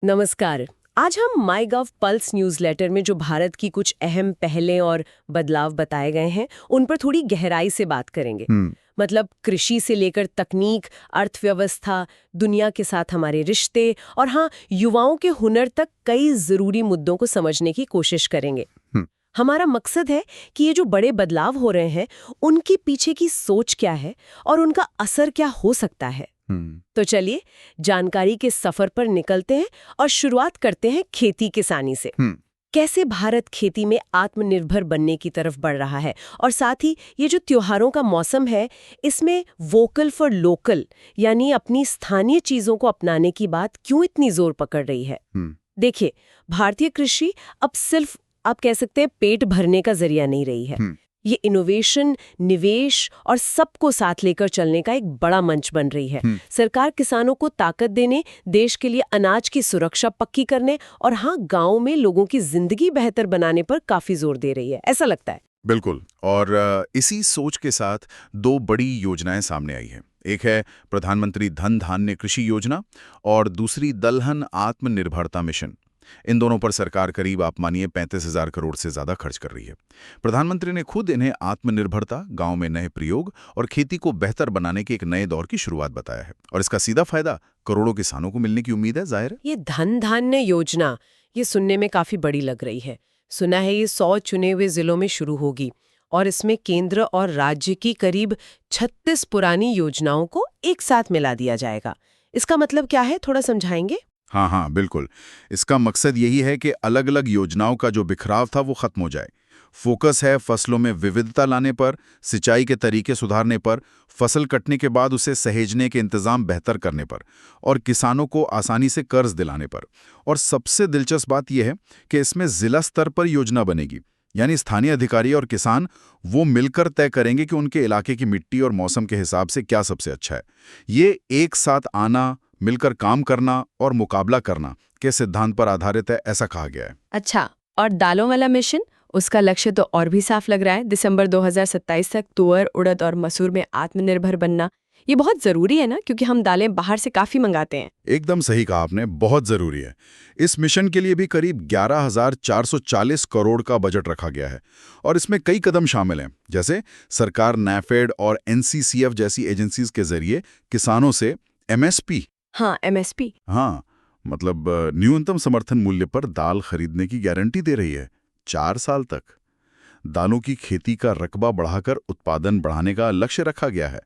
नमस्कार। आज हम माईगव पल्स न्यूज़लेटर में जो भारत की कुछ अहम पहलें और बदलाव बताए गए हैं, उन पर थोड़ी गहराई से बात करेंगे। मतलब कृषि से लेकर तकनीक, अर्थव्यवस्था, दुनिया के साथ हमारे रिश्ते और हाँ, युवाओं के हुनर तक कई ज़रूरी मुद्दों को समझने की कोशिश करेंगे। हम्म, हमारा मकसद है कि ये जो बड़े बदलाव हो रहे हैं, उनके पीछे की सोच क्या है और उनका असर क्या हो सकता है। हम्म, तो चलिए जानकारी के सफर पर निकलते हैं और शुरुआत करते हैं खेती किसानी से। हम्म, कैसे भारत खेती में आत्मनिर्भर बनने की तरफ बढ़ रहा है और साथ ही ये जो त्योहारों का मौसम है, इसमें वोकल फॉर लोकल यानी अपनी स्थानीय चीजों को अपनाने की बात क्यों इतनी जोर पकड़ रही है। हम्म, देखिए, भारतीय कृषि अब सिर्फ आप कह सकते हैं पेट भरने का जरिया नहीं रही है। हम्म, ये इनोवेशन, निवेश और सबको साथ लेकर चलने का एक बड़ा मंच बन रही है। हम्म, सरकार किसानों को ताकत देने, देश के लिए अनाज की सुरक्षा पक्की करने और हाँ, गांव में लोगों की जिंदगी बेहतर बनाने पर काफी जोर दे रही है, ऐसा लगता है। बिल्कुल। और इसी सोच के साथ दो बड़ी योजनाएं सामने आई हैं। एक है प्रधानमंत्री धन धान्य कृषि योजना और दूसरी दलहन आत्मनिर्भरता मिशन। इन दोनों पर सरकार करीब आप मानिए 35,000 करोड़ से ज्यादा खर्च कर रही है। प्रधानमंत्री ने खुद इन्हें आत्मनिर्भरता, गांव में नए प्रयोग और खेती को बेहतर बनाने के एक नए दौर की शुरुआत बताया है। और इसका सीधा फायदा करोड़ों किसानों को मिलने की उम्मीद है, जाहिर है। ये धन धान्य योजना, ये सुनने में काफी बड़ी लग रही है। सुना है ये 100 चुने हुए जिलों में शुरू होगी और इसमें केंद्र और राज्य की करीब 36 पुरानी योजनाओं को एक साथ मिला दिया जाएगा। इसका मतलब क्या है, थोड़ा समझाएंगे? हाँ हाँ, बिल्कुल। इसका मकसद यही है कि अलग अलग योजनाओं का जो बिखराव था वो खत्म हो जाए। फोकस है फसलों में विविधता लाने पर, सिंचाई के तरीके सुधारने पर, फसल कटने के बाद उसे सहेजने के इंतजाम बेहतर करने पर और किसानों को आसानी से कर्ज दिलाने पर। और सबसे दिलचस्प बात यह है कि इसमें जिला स्तर पर योजना बनेगी, यानी स्थानीय अधिकारी और किसान वो मिलकर तय करेंगे कि उनके इलाके की मिट्टी और मौसम के हिसाब से क्या सबसे अच्छा है। ये एक साथ आना, मिलकर काम करना और मुकाबला करना के सिद्धांत पर आधारित है, ऐसा कहा गया है। अच्छा, और दालों वाला मिशन, उसका लक्ष्य तो और भी साफ लग रहा है। दिसंबर 2027 तक तुअर, उड़द और मसूर में आत्मनिर्भर बनना। ये बहुत जरूरी है ना, क्योंकि हम दालें बाहर से काफी मंगाते हैं। एकदम सही कहा आपने, बहुत जरूरी है। इस मिशन के लिए भी करीब 11,440 करोड़ का बजट रखा गया है और इसमें कई कदम शामिल हैं, जैसे सरकार नैफेड और एनसीसीएफ जैसी एजेंसीज के जरिए किसानों से एमएसपी, हाँ, एमएसपी। हाँ, मतलब न्यूनतम समर्थन मूल्य पर दाल खरीदने की गारंटी दे रही है 4 साल तक। दालों की खेती का रकबा बढ़ाकर उत्पादन बढ़ाने का लक्ष्य रखा गया है।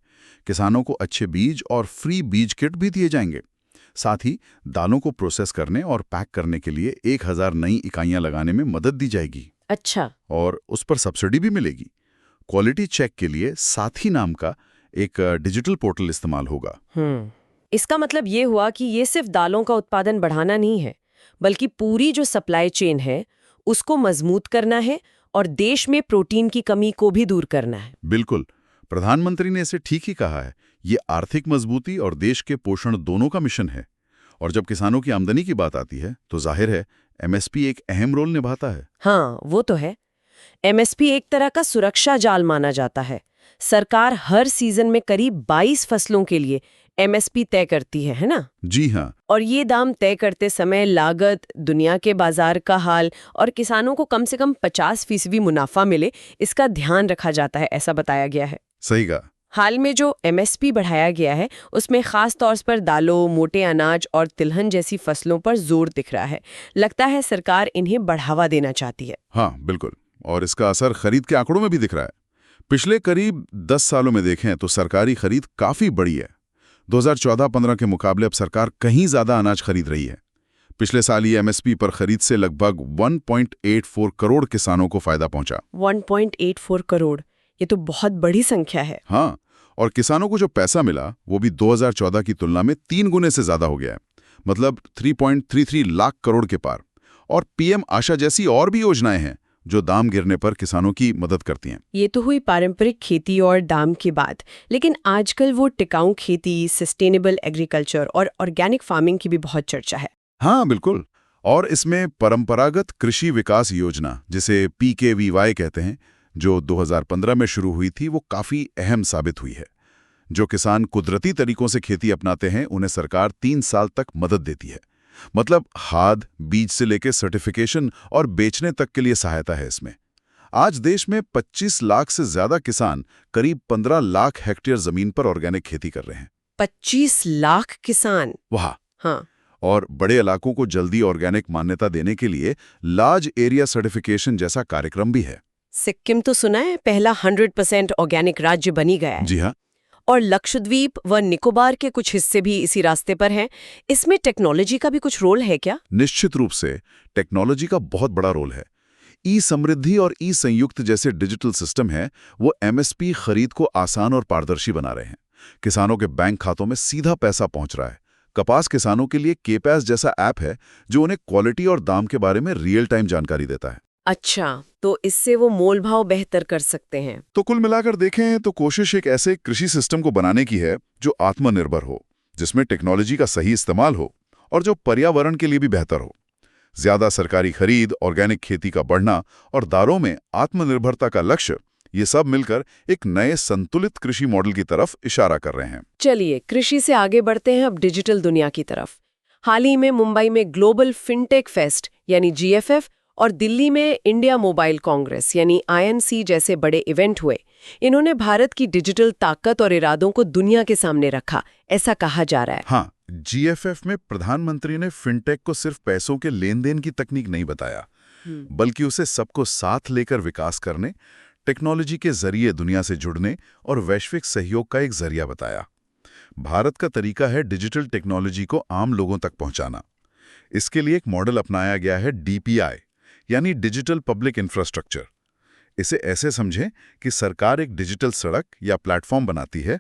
किसानों को अच्छे बीज और फ्री बीज किट भी दिए जाएंगे। साथ ही दालों को प्रोसेस करने और पैक करने के लिए 1,000 नई इकाइयां लगाने में मदद दी जाएगी अच्छा। और उस पर सब्सिडी भी मिलेगी। क्वालिटी चेक के लिए साथी नाम का एक डिजिटल पोर्टल इस्तेमाल होगा। इसका मतलब ये हुआ कि ये सिर्फ दालों का उत्पादन बढ़ाना नहीं है, बल्कि पूरी जो सप्लाई चेन है उसको मजबूत करना है और देश में प्रोटीन की कमी को भी दूर करना है। बिल्कुल, प्रधानमंत्री ने इसे ठीक ही कहा है। ये आर्थिक मजबूती और देश के पोषण दोनों का मिशन है। और जब किसानों की आमदनी की बात आती है तो जाहिर है एमएसपी एक अहम रोल निभाता है। हाँ, वो तो है। एमएसपी एक तरह का सुरक्षा जाल माना जाता है। सरकार हर सीजन में करीब 22 फसलों के लिए एमएसपी तय करती है ना? जी हाँ। और ये दाम तय करते समय लागत, दुनिया के बाजार का हाल और किसानों को कम से कम 50% मुनाफा मिले, इसका ध्यान रखा जाता है, ऐसा बताया गया है। सही कहा। हाल में जो एमएसपी बढ़ाया गया है उसमें खास तौर पर दालों, मोटे अनाज और तिलहन जैसी फसलों पर जोर दिख रहा है। लगता है सरकार इन्हें बढ़ावा देना चाहती है। हाँ, बिल्कुल। और इसका असर खरीद के आंकड़ों में भी दिख रहा है। पिछले करीब 10 सालों में देखें तो सरकारी खरीद काफी बड़ी है। 2014-15 के मुकाबले अब सरकार कहीं ज्यादा अनाज खरीद रही है। पिछले साल ये एमएसपी पर खरीद से लगभग 1.84 करोड़ किसानों को फायदा पहुंचा। 1.84 करोड़, ये तो बहुत बड़ी संख्या है। हाँ, और किसानों को जो पैसा मिला वो भी 2014 की तुलना में 3 गुने से ज्यादा हो गया है, मतलब 3.33 लाख करोड़ के पार। और पीएम आशा जैसी और भी योजनाएं हैं जो दाम गिरने पर किसानों की मदद करती हैं। ये तो हुई पारंपरिक खेती और दाम की बात, लेकिन आजकल वो टिकाऊ खेती, सस्टेनेबल एग्रीकल्चर और ऑर्गेनिक फार्मिंग की भी बहुत चर्चा है। हाँ, बिल्कुल। और इसमें परंपरागत कृषि विकास योजना, जिसे पीकेवीवाई कहते हैं, जो 2015 में शुरू हुई थी, वो काफी अहम साबित हुई है। जो किसान कुदरती तरीकों से खेती अपनाते हैं उन्हें सरकार 3 साल तक मदद देती है। मतलब खाद, बीज से लेकर सर्टिफिकेशन और बेचने तक के लिए सहायता है इसमें। आज देश में 25 लाख से ज्यादा किसान करीब 15 लाख हेक्टेयर जमीन पर ऑर्गेनिक खेती कर रहे हैं। 25 लाख किसान? वाह। हाँ। और बड़े इलाकों को जल्दी ऑर्गेनिक मान्यता देने के लिए लार्ज एरिया सर्टिफिकेशन जैसा कार्यक्रम भी है। सिक्किम तो सुना है पहला 100% ऑर्गेनिक राज्य बनी गया है। जी हाँ। और लक्षद्वीप व निकोबार के कुछ हिस्से भी इसी रास्ते पर हैं। इसमें टेक्नोलॉजी का भी कुछ रोल है क्या? निश्चित रूप से टेक्नोलॉजी का बहुत बड़ा रोल है। ई समृद्धि और ई संयुक्त जैसे डिजिटल सिस्टम है, वो एमएसपी खरीद को आसान और पारदर्शी बना रहे हैं। किसानों के बैंक खातों में सीधा पैसा पहुंच रहा है। कपास किसानों के लिए केपैस जैसा ऐप है जो उन्हें क्वालिटी और दाम के बारे में रियल टाइम जानकारी देता है। अच्छा, तो इससे वो मोल भाव बेहतर कर सकते हैं। तो कुल मिलाकर देखें तो कोशिश एक ऐसे कृषि सिस्टम को बनाने की है जो आत्मनिर्भर हो, जिसमें टेक्नोलॉजी का सही इस्तेमाल हो और जो पर्यावरण के लिए भी बेहतर हो। ज्यादा सरकारी खरीद, ऑर्गेनिक खेती का बढ़ना और दारों में आत्मनिर्भरता का लक्ष्य, ये सब मिलकर एक नए संतुलित कृषि मॉडल की तरफ इशारा कर रहे हैं। चलिए कृषि से आगे बढ़ते हैं अब डिजिटल दुनिया की तरफ। हाल ही में मुंबई में ग्लोबल फिनटेक फेस्ट यानी GFF और दिल्ली में इंडिया मोबाइल कांग्रेस यानी INC जैसे बड़े इवेंट हुए। इन्होंने भारत की डिजिटल ताकत और इरादों को दुनिया के सामने रखा, ऐसा कहा जा रहा है। हाँ, GFF में प्रधानमंत्री ने फिनटेक को सिर्फ पैसों के लेन देन की तकनीक नहीं बताया, बल्कि उसे सबको साथ लेकर विकास करने, टेक्नोलॉजी के जरिए दुनिया से जुड़ने और वैश्विक सहयोग का एक जरिया बताया। भारत का तरीका है डिजिटल टेक्नोलॉजी को आम लोगों तक पहुंचाना। इसके लिए एक मॉडल अपनाया गया है DPI यानी डिजिटल पब्लिक इंफ्रास्ट्रक्चर। इसे ऐसे समझें कि सरकार एक डिजिटल सड़क या प्लेटफॉर्म बनाती है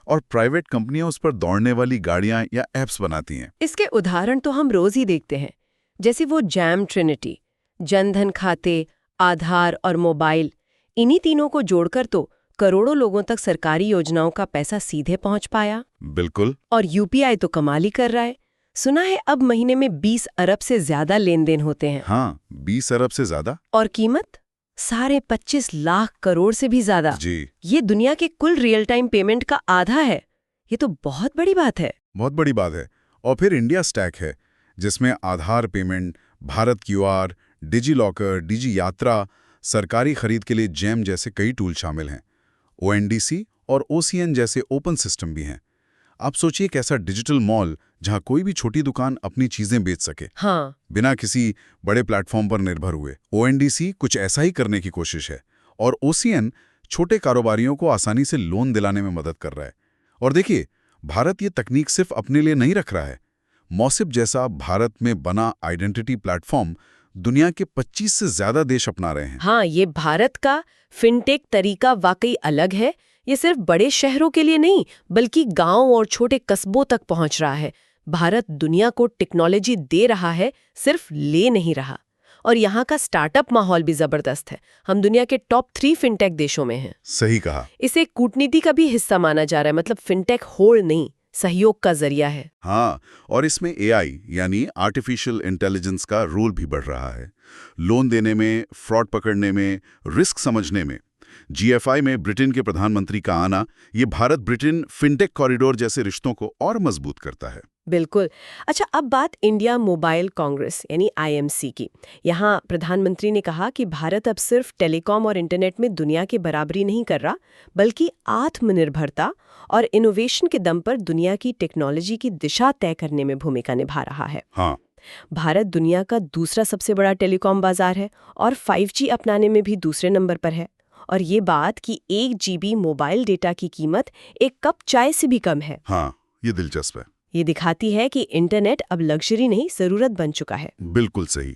और प्राइवेट कंपनियां उस पर दौड़ने वाली गाड़ियां या एप्स बनाती हैं। इसके उदाहरण तो हम रोज ही देखते हैं, जैसे वो जैम ट्रिनिटी, जनधन खाते, आधार और मोबाइल। इन्हीं तीनों को जोड़कर तो करोड़ों लोगों तक सरकारी योजनाओं का पैसा सीधे पहुंच पाया। बिल्कुल। और UPI तो कमाल ही कर रहा है। सुना है अब महीने में 20 अरब से ज्यादा लेन देन होते हैं। हाँ, 20 अरब से ज्यादा। और कीमत 25.5 लाख करोड़ से भी ज्यादा। जी। ये दुनिया के कुल रियल टाइम पेमेंट का आधा है। ये तो बहुत बड़ी बात है। बहुत बड़ी बात है। और फिर इंडिया स्टैक है, जिसमें आधार payment, Bharat QR, digi locker, डिजी यात्रा, सरकारी खरीद के लिए जैम जैसे कई टूल शामिल हैं। ONDC और OCN जैसे ओपन सिस्टम भी हैं। आप सोचिए एक ऐसा डिजिटल मॉल जहां कोई भी छोटी दुकान अपनी चीजें बेच सके, हाँ, बिना किसी बड़े प्लेटफॉर्म पर निर्भर हुए। ONDC कुछ ऐसा ही करने की कोशिश है और OCN छोटे कारोबारियों को आसानी से लोन दिलाने में मदद कर रहा है। और देखिए, भारत ये तकनीक सिर्फ अपने लिए नहीं रख रहा है। मौसिब जैसा भारत में बना आइडेंटिटी प्लेटफॉर्म दुनिया के 25 से ज्यादा देश अपना रहे हैं। हाँ, ये भारत का फिनटेक तरीका वाकई अलग है। ये सिर्फ बड़े शहरों के लिए नहीं, बल्कि गांव और छोटे कस्बों तक पहुंच रहा है। भारत दुनिया को टेक्नोलॉजी दे रहा है, सिर्फ ले नहीं रहा। और यहाँ का स्टार्टअप माहौल भी जबरदस्त है। हम दुनिया के टॉप 3 फिनटेक देशों में हैं। सही कहा। इसे कूटनीति का भी हिस्सा माना जा रहा है, मतलब फिनटेक होड़ नहीं, सहयोग का जरिया है। हाँ, और इसमें AI यानी आर्टिफिशियल इंटेलिजेंस का रोल भी बढ़ रहा है। लोन देने में, फ्रॉड पकड़ने में, रिस्क समझने में। GFI में ब्रिटेन के प्रधानमंत्री का आना, ये भारत ब्रिटेन फिनटेक कॉरिडोर जैसे रिश्तों को और मजबूत करता है। बिल्कुल। अच्छा, अब बात इंडिया मोबाइल कांग्रेस यानी IMC की। यहाँ प्रधानमंत्री ने कहा कि भारत अब सिर्फ टेलीकॉम और इंटरनेट में दुनिया की बराबरी नहीं कर रहा, बल्कि आत्मनिर्भरता और इनोवेशन के दम पर दुनिया की टेक्नोलॉजी की दिशा तय करने में भूमिका निभा रहा है। हाँ, भारत दुनिया का दूसरा सबसे बड़ा टेलीकॉम बाजार है और 5G अपनाने में भी दूसरे नंबर पर है। और ये बात कि 1 GB मोबाइल डेटा की कीमत एक कप चाय से भी कम है। हाँ, ये दिलचस्प है। ये दिखाती है कि इंटरनेट अब लग्जरी नहीं, जरूरत बन चुका है। बिल्कुल सही।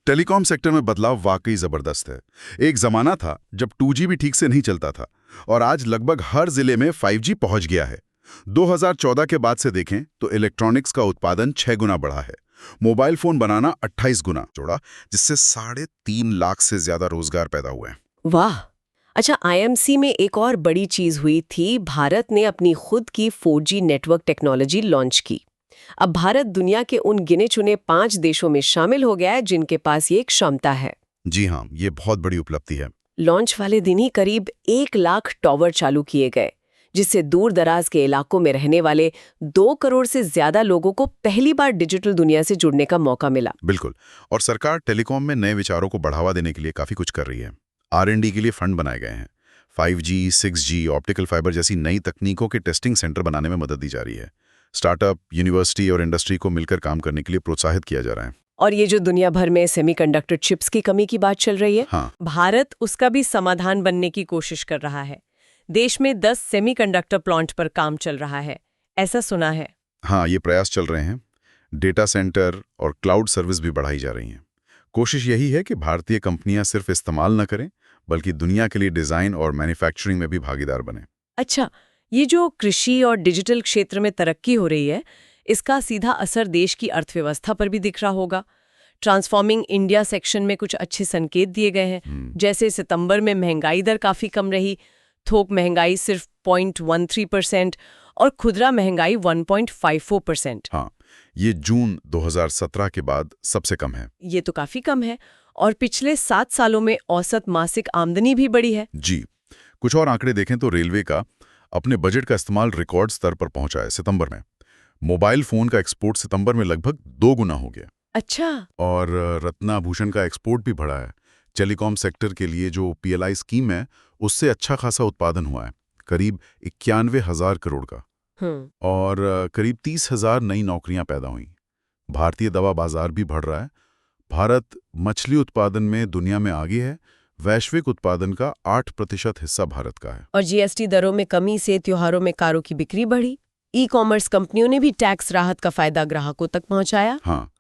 टेलीकॉम सेक्टर में बदलाव वाकई जबरदस्त है। एक जमाना था जब 2G भी ठीक से नहीं चलता था और आज लगभग हर जिले में 5G पहुंच गया है। 2014 के बाद से देखें तो इलेक्ट्रॉनिक्स का उत्पादन 6 गुना बढ़ा है। मोबाइल फोन बनाना 28 गुना जोड़ा, जिससे 3.5 लाख से ज्यादा रोजगार पैदा हुए हैं। वाह। अच्छा, IMC में एक और बड़ी चीज हुई थी। भारत ने अपनी खुद की 4G नेटवर्क टेक्नोलॉजी लॉन्च की। अब भारत दुनिया के उन गिने चुने 5 देशों में शामिल हो गया है जिनके पास ये क्षमता है। जी हाँ, ये बहुत बड़ी उपलब्धि है। लॉन्च वाले दिन ही करीब 1 लाख टॉवर चालू किए गए, जिससे दूर दराज के इलाकों में रहने वाले 2 करोड़ से ज्यादा लोगों को पहली बार डिजिटल दुनिया से जुड़ने का मौका मिला। बिल्कुल। और सरकार टेलीकॉम में नए विचारों को बढ़ावा देने के लिए काफी कुछ कर रही है। R&D के लिए फंड बनाए गए हैं। 5G, 6G, ऑप्टिकल फाइबर जैसी नई तकनीकों के टेस्टिंग सेंटर बनाने में मदद दी जा रही है। स्टार्टअप, यूनिवर्सिटी और इंडस्ट्री को मिलकर काम करने के लिए प्रोत्साहित किया जा रहा है। और ये जो दुनिया भर में सेमीकंडक्टर चिप्स की कमी की बात चल रही है, हाँ। भारत उसका भी समाधान बनने की कोशिश कर रहा है। देश में 10 सेमीकंडक्टर प्लांट पर काम चल रहा है, ऐसा सुना है। हाँ, ये प्रयास चल रहे हैं। डेटा सेंटर और क्लाउड सर्विस भी बढ़ाई जा रही हैं। कोशिश यही है कि भारतीय कंपनियां सिर्फ इस्तेमाल न करें, बल्कि दुनिया के लिए डिजाइन और मैन्युफैक्चरिंग में भी भागीदार बने। अच्छा, ये जो कृषि और डिजिटल क्षेत्र में तरक्की हो रही है, इसका सीधा असर देश की अर्थव्यवस्था पर भी दिख रहा होगा। ट्रांसफॉर्मिंग इंडिया सेक्शन में कुछ अच्छे संकेत दिए गए हैं, जैसे सितंबर में महंगाई दर काफी कम रही, थोक महंगाई सिर्फ 0.13% और खुदरा महंगाई 1.54%। हाँ, ये जून 2017 के बाद सबसे कम है। ये तो काफी कम है। और पिछले 7 सालों में औसत मासिक आमदनी भी बढ़ी है। जी, कुछ और आंकड़े देखें तो रेलवे का अपने बजट का इस्तेमाल रिकॉर्ड स्तर पर पहुंचा है सितंबर में। मोबाइल फोन का एक्सपोर्ट सितंबर में लगभग 2 गुना हो गया। अच्छा। और रत्नाभूषण का एक्सपोर्ट भी बढ़ा है। टेलीकॉम सेक्टर के लिए जो PLI स्कीम है, उससे अच्छा खासा उत्पादन हुआ है, करीब 91,000 करोड़ का। और करीब 30,000 नई नौकरियां पैदा हुई। भारतीय दवा बाजार भी बढ़ रहा है। भारत मछली उत्पादन में दुनिया में आगे है। वैश्विक उत्पादन का 8% हिस्सा भारत का है। और GST दरों में कमी से त्योहारों में कारों की बिक्री बढ़ी। ई-कॉमर्स कंपनियों ने भी टैक्स राहत का फायदा ग्राहकों तक पहुंचाया। हाँ,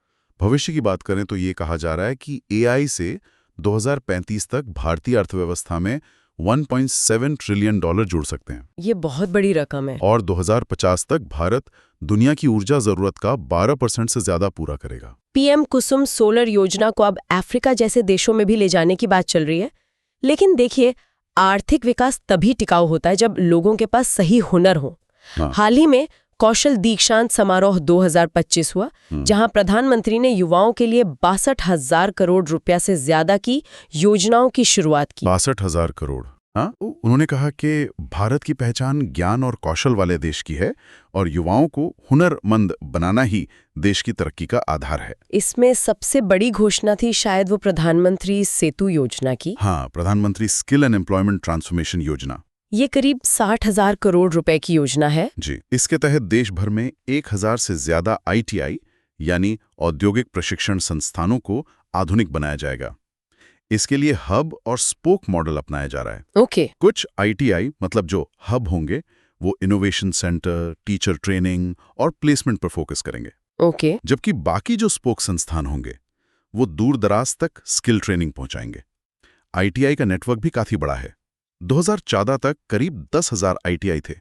भविष्य की बात करें तो ये कहा जा रहा है कि AI से 2035 तक भारतीय अर्थव्यवस्था में $1.7 ट्रिलियन जुड़ सकते हैं। ये बहुत बड़ी रकम है। और 2050 तक भारत दुनिया की ऊर्जा जरूरत का 12% से ज्यादा पूरा करेगा। PM कुसुम सोलर योजना को अब अफ्रीका जैसे देशों में भी ले जाने की बात चल रही है। लेकिन देखिए, आर्थिक विकास तभी टिकाऊ होता है जब लोगों के पास सही हुनर हो। हाँ। हाल ही में कौशल दीक्षांत समारोह 2025 हुआ, जहां प्रधानमंत्री ने युवाओं के लिए 62,000 करोड़ रुपया से ज्यादा की योजनाओं की शुरुआत की। 62,000 करोड़। हाँ, उन्होंने कहा कि भारत की पहचान ज्ञान और कौशल वाले देश की है और युवाओं को हुनरमंद बनाना ही देश की तरक्की का आधार है। इसमें सबसे बड़ी घोषणा थी शायद वो प्रधानमंत्री सेतु योजना की। हाँ, प्रधानमंत्री स्किल एंड एम्प्लॉयमेंट ट्रांसफॉर्मेशन योजना। ये करीब 60,000 करोड़ रुपए की योजना है। जी, इसके तहत देश भर में 1,000 से ज्यादा ITI यानी औद्योगिक प्रशिक्षण संस्थानों को आधुनिक बनाया जाएगा। इसके लिए हब और स्पोक मॉडल अपनाया जा रहा है। ओके। कुछ ITI मतलब जो हब होंगे वो इनोवेशन सेंटर, टीचर ट्रेनिंग और प्लेसमेंट पर फोकस करेंगे। ओके। जबकि बाकी जो स्पोक संस्थान होंगे वो दूर दराज तक स्किल ट्रेनिंग पहुंचाएंगे। ITI का नेटवर्क भी काफी बड़ा है। 2014 तक करीब 10,000 ITI थे।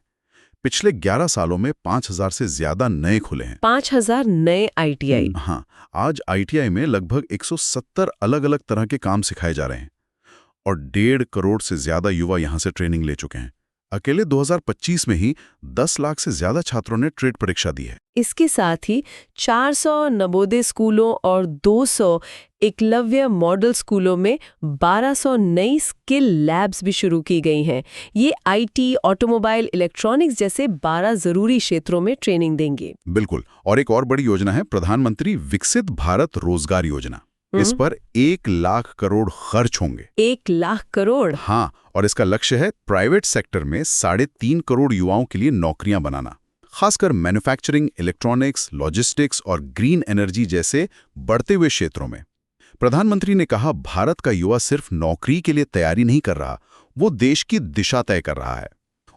पिछले 11 सालों में 5,000 से ज्यादा नए खुले हैं। 5,000 नए ITI। हाँ, आज ITI में लगभग 170 अलग-अलग तरह के काम सिखाए जा रहे हैं और 1.5 करोड़ से ज्यादा युवा यहां से ट्रेनिंग ले चुके हैं। अकेले 2025 में ही 10 लाख से ज्यादा छात्रों ने ट्रेड परीक्षा दी है। इसके साथ ही 400 नवोदय स्कूलों और 200 एकलव्य मॉडल स्कूलों में 1200 नई स्किल लैब्स भी शुरू की गई हैं। ये IT, ऑटोमोबाइल, इलेक्ट्रॉनिक्स जैसे 12 जरूरी क्षेत्रों में ट्रेनिंग देंगे। बिल्कुल। और एक और बड़ी योजना है प्रधानमंत्री विकसित भारत रोजगार योजना। इस पर 1 लाख करोड़ खर्च होंगे। 1 लाख करोड़? हाँ, और इसका लक्ष्य है प्राइवेट सेक्टर में 3.5 करोड़ युवाओं के लिए नौकरियां बनाना, खासकर मैन्युफैक्चरिंग, इलेक्ट्रॉनिक्स, लॉजिस्टिक्स और ग्रीन एनर्जी जैसे बढ़ते हुए क्षेत्रों में। प्रधानमंत्री ने कहा, भारत का युवा सिर्फ नौकरी के लिए तैयारी नहीं कर रहा, वो देश की दिशा तय कर रहा है।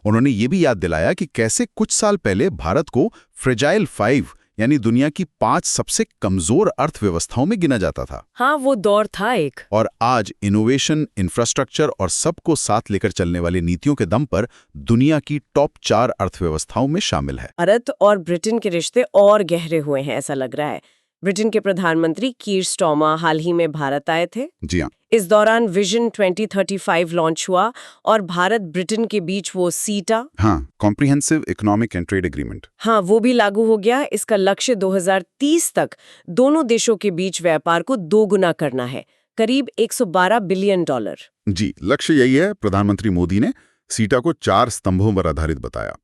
उन्होंने ये भी याद दिलाया कि कैसे कुछ साल पहले भारत को फ्रेजाइल 5 यानी दुनिया की 5 सबसे कमजोर अर्थव्यवस्थाओं में गिना जाता था। हाँ, वो दौर था एक। और आज इनोवेशन, इंफ्रास्ट्रक्चर और सबको साथ लेकर चलने वाली नीतियों के दम पर दुनिया की टॉप 4 अर्थव्यवस्थाओं में शामिल है। भारत और ब्रिटेन के रिश्ते और गहरे हुए हैं, ऐसा लग रहा है। ब्रिटेन के प्रधानमंत्री कीर स्टार्मर हाल ही में भारत आए थे। जी हाँ। इस दौरान विजन 2035 लॉन्च हुआ और भारत ब्रिटेन के बीच वो सीटा, हाँ, comprehensive economic and trade agreement, हाँ, वो भी लागू हो गया। इसका लक्ष्य 2030 तक दोनों देशों के बीच व्यापार को 2 गुना करना है, करीब $112 बिलियन। जी, लक्ष्य यही है। प्रधानमंत्री मोदी ने सीटा को 4 स्तंभों पर आधारित बताया।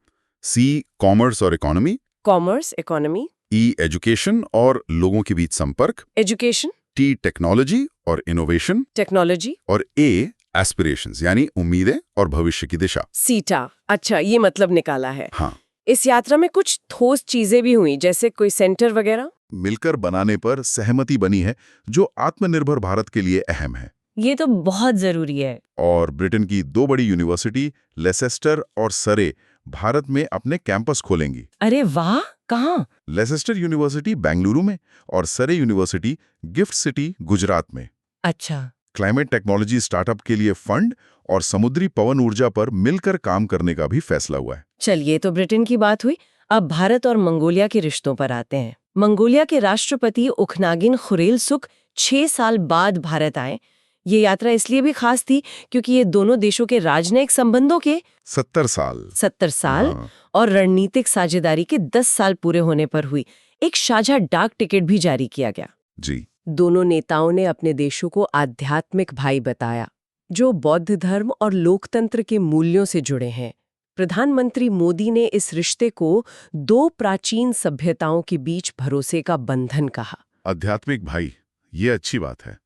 सी कॉमर्स और इकोनॉमी, कॉमर्स, इकोनॉमी, ई एजुकेशन और लोगों के बीच संपर्क, एजुकेशन, टी टेक्नोलॉजी और इनोवेशन, टेक्नोलॉजी, और ए एस्पिरेशंस यानी उम्मीदें और भविष्य की दिशा। सीटा। अच्छा, ये मतलब निकाला है। हाँ, इस यात्रा में कुछ ठोस चीजें भी हुई, जैसे कोई सेंटर वगैरह? मिलकर बनाने पर सहमति बनी है जो आत्मनिर्भर भारत के लिए अहम है। ये तो बहुत जरूरी है। और ब्रिटेन की 2 बड़ी यूनिवर्सिटी लेसेस्टर और सरे भारत में अपने कैंपस खोलेंगी। अरे वाह, कहाँ? लेसेस्टर यूनिवर्सिटी बेंगलुरु में और सरे यूनिवर्सिटी गिफ्ट सिटी गुजरात में। अच्छा, क्लाइमेट टेक्नोलॉजी स्टार्टअप के लिए फंड और समुद्री पवन ऊर्जा पर मिलकर काम करने का भी फैसला हुआ है। चलिए, तो ब्रिटेन की बात हुई। अब भारत और मंगोलिया के रिश्तों पर आते हैं। मंगोलिया के राष्ट्रपति उखनागिन खुरेलसुख 6 साल बाद भारत आए। ये यात्रा इसलिए भी खास थी क्योंकि ये दोनों देशों के राजनयिक संबंधों के 70 साल हाँ। और रणनीतिक साझेदारी के 10 साल पूरे होने पर हुई। एक साझा डाक टिकट भी जारी किया गया। जी। दोनों नेताओं ने अपने देशों को आध्यात्मिक भाई बताया, जो बौद्ध धर्म और लोकतंत्र के मूल्यों से जुड़े हैं। प्रधानमंत्री मोदी ने इस रिश्ते को 2 प्राचीन सभ्यताओं के बीच भरोसे का बंधन कहा। आध्यात्मिक भाई, ये अच्छी बात है।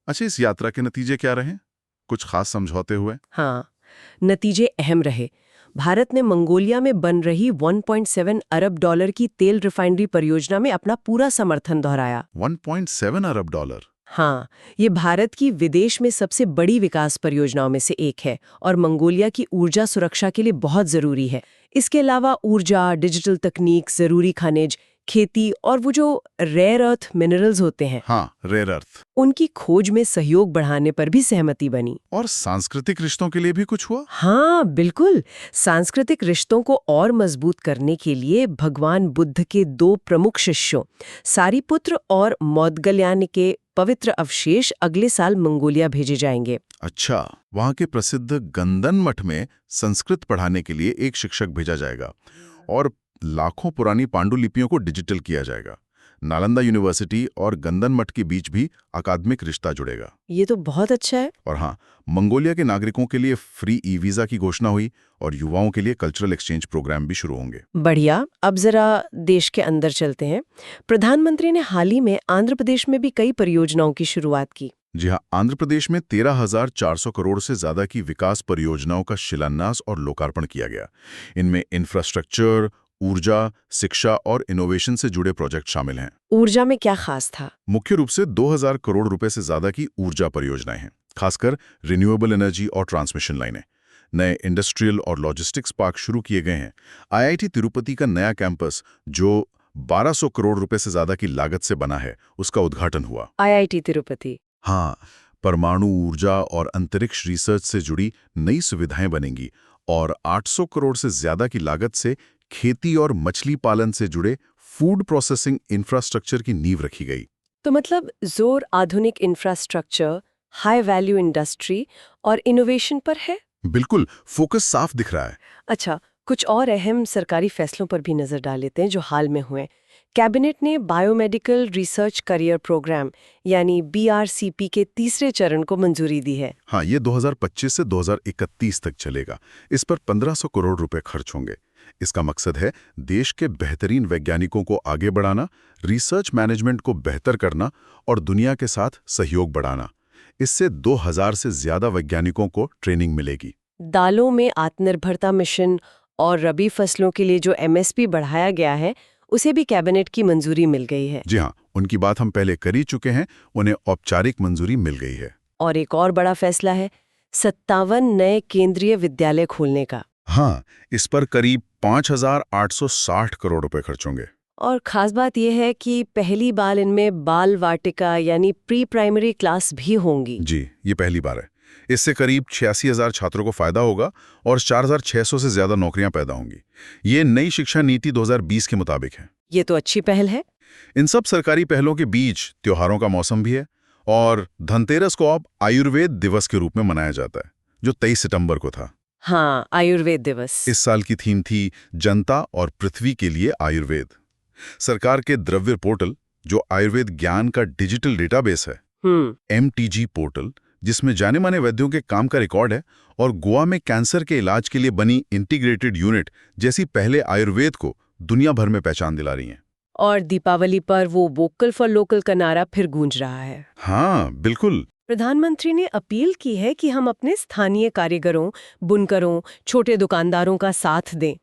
अच्छा, इस यात्रा के नतीजे क्या रहे? कुछ खास समझौते हुए? हाँ, नतीजे अहम रहे। भारत ने मंगोलिया में बन रही 1.7 अरब डॉलर की तेल रिफाइनरी परियोजना में अपना पूरा समर्थन दोहराया। 1.7 अरब डॉलर? हाँ, ये भारत की विदेश में सबसे बड़ी विकास परियोजनाओं में से एक है और मंगोलिया की ऊर्जा सुरक्षा के लिए बहुत जरूरी है। इसके अलावा ऊर्जा, डिजिटल तकनीक, जरूरी खनिज, खेती और वो जो रेयर अर्थ मिनरल्स होते हैं, हाँ, रेयर अर्थ, उनकी खोज में सहयोग बढ़ाने पर भी सहमति बनी। और सांस्कृतिक रिश्तों के लिए भी कुछ हुआ? हाँ, बिल्कुल। सांस्कृतिक रिश्तों को और मजबूत करने के लिए भगवान बुद्ध के 2 प्रमुख शिष्यों सारिपुत्र और मौदगल्यान के पवित्र अवशेष अगले साल मंगोलिया भेजे जाएंगे। अच्छा, वहाँ के प्रसिद्ध गंदन मठ में संस्कृत पढ़ाने के लिए एक शिक्षक भेजा जाएगा और लाखों पुरानी पांडुलिपियों को डिजिटल किया जाएगा। नालंदा यूनिवर्सिटी और गंदन मठ के बीच भी अकादमिक रिश्ता जुड़ेगा। ये तो बहुत अच्छा है। और हाँ, मंगोलिया के नागरिकों के लिए फ्री ई वीजा की घोषणा हुई और युवाओं के लिए कल्चरल एक्सचेंज प्रोग्राम भी शुरू होंगे। बढ़िया। अब जरा देश के अंदर चलते हैं। प्रधानमंत्री ने हाल ही में आंध्र प्रदेश में भी कई परियोजनाओं की शुरुआत की। जी हाँ, आंध्र प्रदेश में 13,400 करोड़ से ज्यादा की विकास परियोजनाओं का शिलान्यास और लोकार्पण किया गया। इनमें इंफ्रास्ट्रक्चर, ऊर्जा, शिक्षा और इनोवेशन से जुड़े प्रोजेक्ट शामिल हैं। ऊर्जा में क्या खास था? मुख्य रूप से 2,000 करोड़ रुपए से ज्यादा की ऊर्जा परियोजनाएं हैं, खासकर रिन्यूएबल एनर्जी और ट्रांसमिशन लाइनें। नए इंडस्ट्रियल और लॉजिस्टिक्स पार्क शुरू किए गए हैं। IIT तिरुपति का नया कैंपस, जो 1200 करोड़ रुपए से ज्यादा की लागत से बना है, उसका उद्घाटन हुआ। IIT तिरुपति? हाँ, परमाणु ऊर्जा और अंतरिक्ष रिसर्च से जुड़ी नई सुविधाएं बनेंगी और 800 करोड़ से ज्यादा की लागत से खेती और मछली पालन से जुड़े फूड प्रोसेसिंग इंफ्रास्ट्रक्चर की नींव रखी गई। तो मतलब जोर आधुनिक इंफ्रास्ट्रक्चर, हाई वैल्यू इंडस्ट्री और इनोवेशन पर है? बिल्कुल, फोकस साफ दिख रहा है। अच्छा, कुछ और अहम सरकारी फैसलों पर भी नजर डाल लेते हैं जो हाल में हुए। कैबिनेट ने बायोमेडिकल रिसर्च करियर प्रोग्राम यानी BRCP के 3रे चरण को मंजूरी दी है। हाँ, ये 2025 से 2031 तक चलेगा। इस पर 1500 करोड़ रुपए खर्च होंगे। इसका मकसद है देश के बेहतरीन वैज्ञानिकों को आगे बढ़ाना, रिसर्च मैनेजमेंट को बेहतर करना और दुनिया के साथ सहयोग बढ़ाना। इससे 2000 से ज्यादा वैज्ञानिकों को ट्रेनिंग मिलेगी। दालों में आत्मनिर्भरता मिशन और रबी फसलों के लिए जो MSP बढ़ाया गया है, उसे भी कैबिनेट की मंजूरी मिल गई है। जी हाँ, उनकी बात हम पहले कर ही चुके हैं, उन्हें औपचारिक मंजूरी मिल गई है। और एक और बड़ा फैसला है 57 नए केंद्रीय विद्यालय खोलने का। हाँ, इस पर करीब 5,860 करोड़ रुपए खर्च होंगे। और खास बात यह है कि पहली बार इनमें बाल वाटिका यानी प्री प्राइमरी क्लास भी होंगी। जी, ये पहली बार है। इससे करीब 86,000 छात्रों को फायदा होगा और 4,600 से ज्यादा नौकरियां पैदा होंगी। ये नई शिक्षा नीति 2020 के मुताबिक है। ये तो अच्छी पहल है। इन सब सरकारी पहलों के बीच त्योहारों का मौसम भी है और धनतेरस को अब आयुर्वेद दिवस के रूप में मनाया जाता है, जो 23 सितंबर को था। हाँ, आयुर्वेद दिवस। इस साल की थीम थी जनता और पृथ्वी के लिए आयुर्वेद। सरकार के द्रव्य पोर्टल, जो आयुर्वेद ज्ञान का डिजिटल डेटाबेस है, MTG पोर्टल, जिसमें जाने माने वैद्यों के काम का रिकॉर्ड है और गोवा में कैंसर के इलाज के लिए बनी इंटीग्रेटेड यूनिट जैसी पहले आयुर्वेद को दुनिया भर में पहचान दिला रही हैं। और दीपावली पर वो वोकल फॉर लोकल का नारा फिर गूंज रहा है। हाँ, बिल्कुल। प्रधानमंत्री ने अपील की है कि हम अपने स्थानीय कारीगरों, बुनकरों, छोटे दुकानदारों का साथ दें।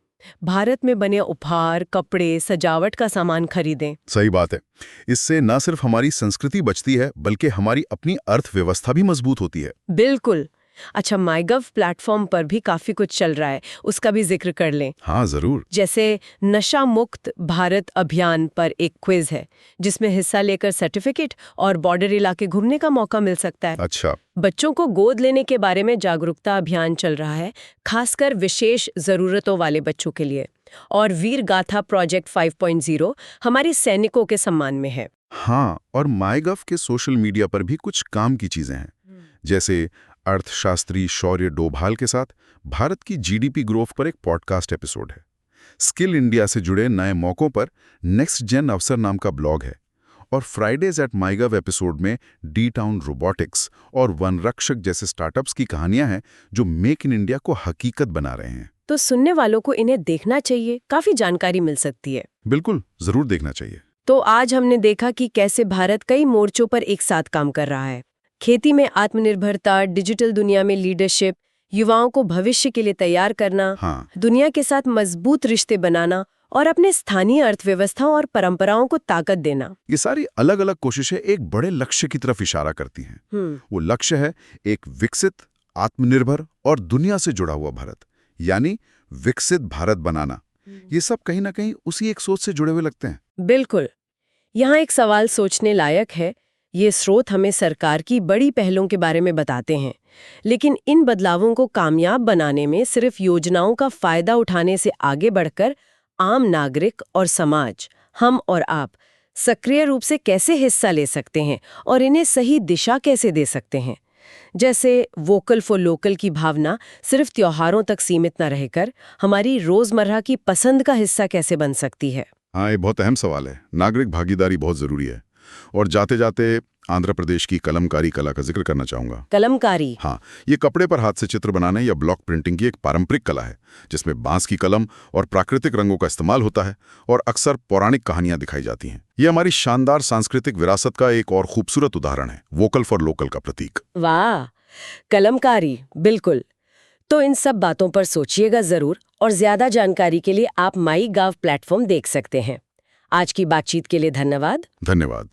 भारत में बने उपहार, कपड़े, सजावट का सामान खरीदें। सही बात है। इससे न सिर्फ हमारी संस्कृति बचती है, बल्कि हमारी अपनी अर्थव्यवस्था भी मजबूत होती है। बिल्कुल। अच्छा, माईगव प्लेटफॉर्म पर भी काफी कुछ चल रहा है, उसका भी जिक्र कर लें। हाँ, जरूर। जैसे नशा मुक्त भारत अभियान पर एक क्विज है, जिसमें हिस्सा लेकर सर्टिफिकेट और बॉर्डर इलाके घूमने का मौका मिल सकता है। अच्छा। बच्चों को गोद लेने के बारे में जागरूकता अभियान चल रहा है, खासकर विशेष जरूरतों वाले बच्चों के लिए। और वीर गाथा प्रोजेक्ट 5.0 हमारे सैनिकों के सम्मान में है। हाँ, और माईगव के सोशल मीडिया पर भी कुछ काम की चीजें हैं, जैसे अर्थशास्त्री शौर्य डोभाल के साथ भारत की जीडीपी ग्रोथ पर एक पॉडकास्ट एपिसोड है। स्किल इंडिया से जुड़े नए मौकों पर नेक्स्ट जेन अवसर नाम का ब्लॉग है। और फ्राइडेज एट माईगव एपिसोड में डी टाउन रोबोटिक्स और वनरक्षक जैसे स्टार्टअप्स की कहानियां हैं जो मेक इन इंडिया को हकीकत बना रहे हैं। तो सुनने वालों को इन्हें देखना चाहिए, काफी जानकारी मिल सकती है। बिल्कुल, जरूर देखना चाहिए। तो आज हमने देखा कि कैसे भारत कई मोर्चों पर एक साथ काम कर रहा है। खेती में आत्मनिर्भरता, डिजिटल दुनिया में लीडरशिप, युवाओं को भविष्य के लिए तैयार करना, हाँ। दुनिया के साथ मजबूत रिश्ते बनाना और अपने स्थानीय अर्थव्यवस्था और परंपराओं को ताकत देना। ये सारी अलग अलग कोशिशें एक बड़े लक्ष्य की तरफ इशारा करती हैं। वो लक्ष्य है एक विकसित, आत्मनिर्भर और दुनिया से जुड़ा हुआ भारत, यानी विकसित भारत बनाना। ये सब कहीं ना कहीं उसी एक सोच से जुड़े हुए लगते हैं। बिल्कुल। यहाँ एक सवाल सोचने लायक है। ये स्रोत हमें सरकार की बड़ी पहलों के बारे में बताते हैं, लेकिन इन बदलावों को कामयाब बनाने में सिर्फ योजनाओं का फायदा उठाने से आगे बढ़कर आम नागरिक और समाज, हम और आप, सक्रिय रूप से कैसे हिस्सा ले सकते हैं और इन्हें सही दिशा कैसे दे सकते हैं। जैसे वोकल फॉर लोकल की भावना सिर्फ त्योहारों तक सीमित न रहकर हमारी रोजमर्रा की पसंद का हिस्सा कैसे बन सकती है। हाँ, ये बहुत अहम सवाल है। नागरिक भागीदारी बहुत जरूरी है। और जाते जाते आंध्र प्रदेश की कलमकारी कला का जिक्र करना चाहूंगा। कलमकारी? हाँ, ये कपड़े पर हाथ से चित्र बनाने या ब्लॉक प्रिंटिंग की एक पारंपरिक कला है, जिसमें बांस की कलम और प्राकृतिक रंगों का इस्तेमाल होता है और अक्सर पौराणिक कहानियां दिखाई जाती हैं। ये हमारी शानदार सांस्कृतिक विरासत का एक और खूबसूरत उदाहरण है, वोकल फॉर लोकल का प्रतीक। वाह, कलमकारी, बिल्कुल। तो इन सब बातों पर सोचिएगा जरूर, और ज्यादा जानकारी के लिए आप माईगव प्लेटफॉर्म देख सकते हैं। आज की बातचीत के लिए धन्यवाद। धन्यवाद।